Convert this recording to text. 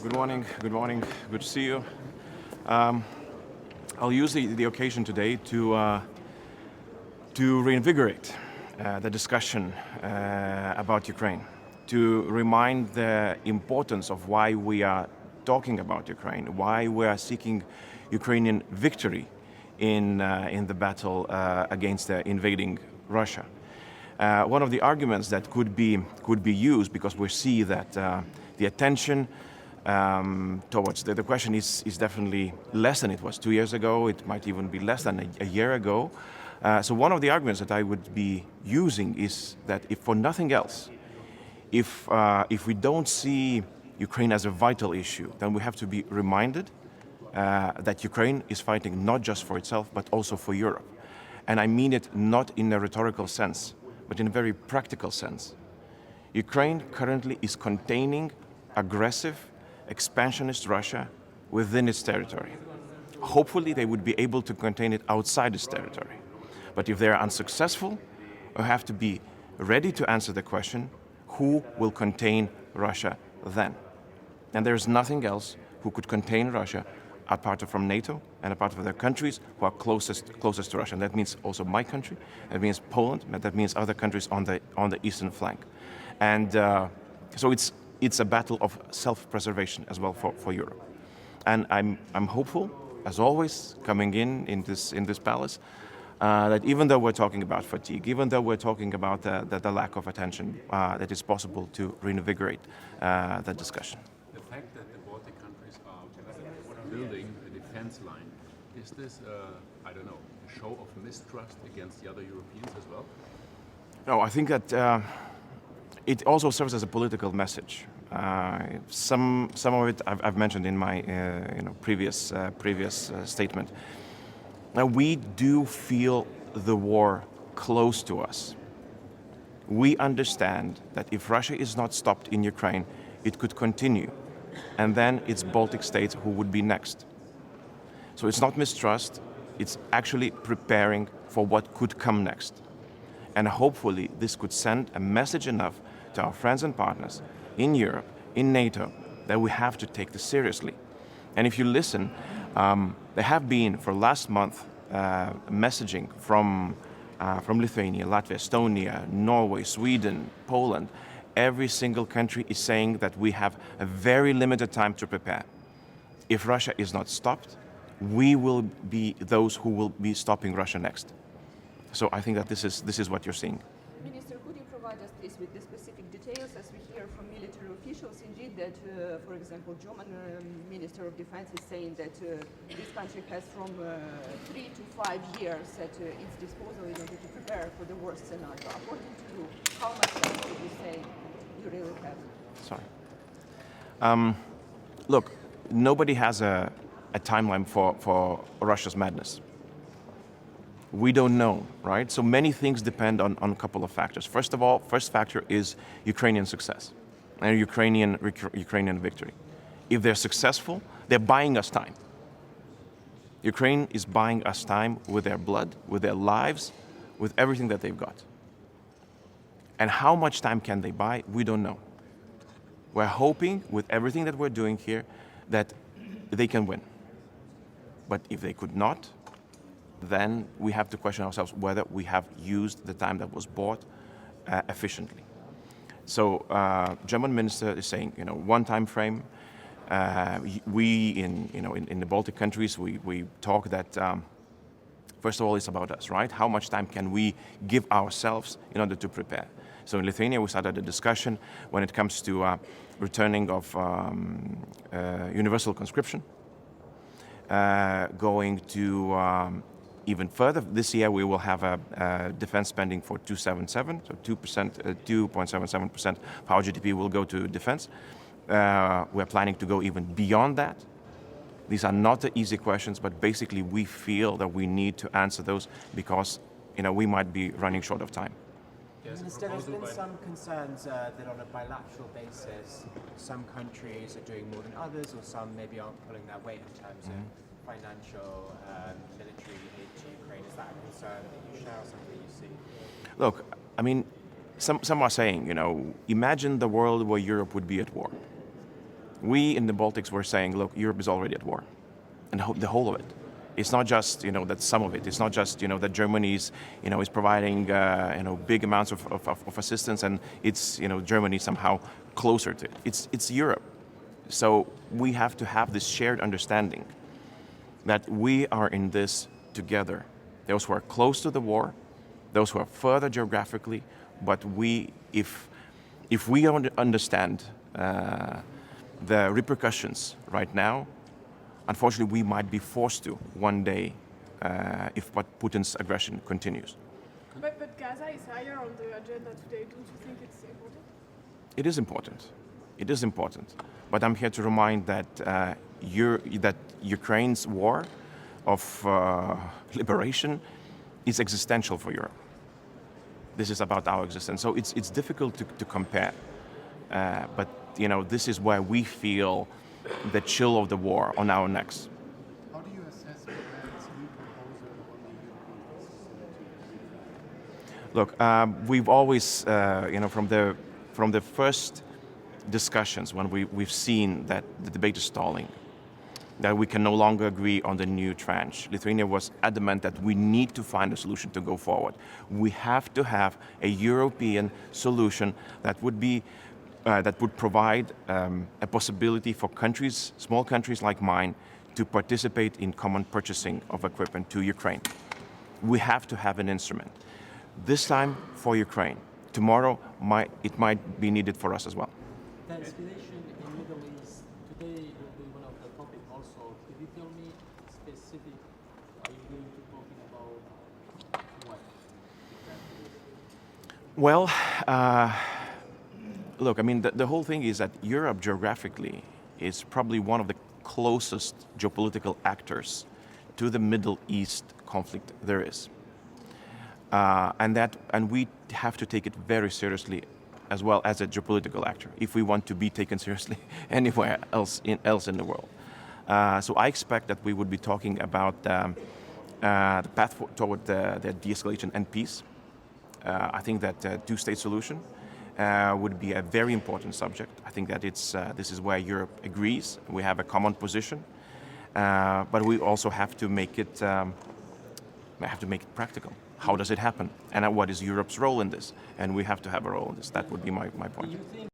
Good morning. Good morning. Good to see you. I'll use the occasion today to reinvigorate the discussion about Ukraine, to remind the importance of why we are talking about Ukraine, why we are seeking Ukrainian victory in the battle against the invading Russia. One of the arguments that could be used, because we see that the attention towards the question is definitely less than it was 2 years ago. It might even be less than a year ago. So one of the arguments that I would be using is that if for nothing else, if we don't see Ukraine as a vital issue, then we have to be reminded that Ukraine is fighting not just for itself, but also for Europe. And I mean it not in a rhetorical sense, but in a very practical sense. Ukraine currently is containing aggressive, expansionist Russia within its territory. Hopefully they would be able to contain it outside its territory. But if they are unsuccessful, we have to be ready to answer the question, who will contain Russia then? And there is nothing else who could contain Russia apart from NATO and apart from the countries who are closest to Russia. And that means also my country, that means Poland, and that means other countries on the eastern flank. And so it's a battle of self-preservation as well for Europe. And I'm hopeful, as always, coming in this palace, that even though we're talking about fatigue, even though we're talking about the lack of attention, that it's possible to reinvigorate the discussion. The fact that the Baltic countries are building a defense line, is this, I don't know, a show of mistrust against the other Europeans as well? No, I think that it also serves as a political message. Some of it I've mentioned in my previous statement. Now we do feel the war close to us. We understand that if Russia is not stopped in Ukraine, it could continue, and then it's Baltic states who would be next. So it's not mistrust, it's actually preparing for what could come next. And hopefully this could send a message enough to our friends and partners in Europe, in NATO, that we have to take this seriously. And if you listen, there have been for last month messaging from Lithuania, Latvia, Estonia, Norway, Sweden, Poland. Every single country is saying that we have a very limited time to prepare. If Russia is not stopped, we will be those who will be stopping Russia next. So I think that this is what you're seeing. Minister, could you provide us please with the specific details, as we hear from military officials indeed that, for example, German Minister of Defense is saying that this country has from 3 to 5 years at its disposal in order to prepare for the worst scenario. According to you, how much time would you say you really have? Sorry. Look, nobody has a timeline for Russia's madness. We don't know, right? So many things depend on a couple of factors. First of all, first factor is Ukrainian success and Ukrainian victory. If they're successful, they're buying us time. Ukraine is buying us time with their blood, with their lives, with everything that they've got. And how much time can they buy? We don't know. We're hoping with everything that we're doing here that they can win. But if they could not, then we have to question ourselves whether we have used the time that was bought efficiently. So German minister is saying, one time frame. We in the Baltic countries, we talk that first of all it's about us, right? How much time can we give ourselves in order to prepare? So in Lithuania, we started a discussion when it comes to returning of universal conscription, going to even further. This year we will have a defense spending for 2.77, so 2.77% of our GDP will go to defense. We're planning to go even beyond that. These are not the easy questions, but basically we feel that we need to answer those because we might be running short of time. Minister, there's been some concerns that on a bilateral basis, some countries are doing more than others, or some maybe aren't pulling their weight in terms of financial, military aid to Ukraine. Is that a concern that you share or something you see? Look, I mean, some are saying, imagine the world where Europe would be at war. We in the Baltics were saying, look, Europe is already at war, and the whole of it. It's not just that some of it. It's not just that Germany is is providing big amounts of assistance, and it's Germany somehow closer to it. It's Europe. So we have to have this shared understanding that we are in this together. Those who are close to the war, those who are further geographically, but if we don't understand the repercussions right now, unfortunately, we might be forced to one day if Putin's aggression continues. But Gaza is higher on the agenda today. Don't you think it's important? It is important. It is important. But I'm here to remind that that Ukraine's war of liberation is existential for Europe. This is about our existence. So it's difficult to compare. But this is where we feel the chill of the war on our necks. How do you assess Iran's new proposal on the European? Look, we've always, from the first discussions when we've seen that the debate is stalling, that we can no longer agree on the new tranche. Lithuania was adamant that we need to find a solution to go forward. We have to have a European solution that would be that would provide a possibility for countries, small countries like mine, to participate in common purchasing of equipment to Ukraine. We have to have an instrument. This time for Ukraine. Tomorrow it might be needed for us as well. The escalation in Middle East today will be one of the topics also. Could you tell me specific, are you going to talking about what exactly? Well, look, I mean, the whole thing is that Europe geographically is probably one of the closest geopolitical actors to the Middle East conflict there is. And we have to take it very seriously as well as a geopolitical actor if we want to be taken seriously anywhere else in the world. So I expect that we would be talking about the path toward the de-escalation and peace. I think that two-state solution would be a very important subject. I think that this is where Europe agrees. We have a common position, but we also have to make it practical. How does it happen? And what is Europe's role in this? And we have to have a role in this. That would be my point.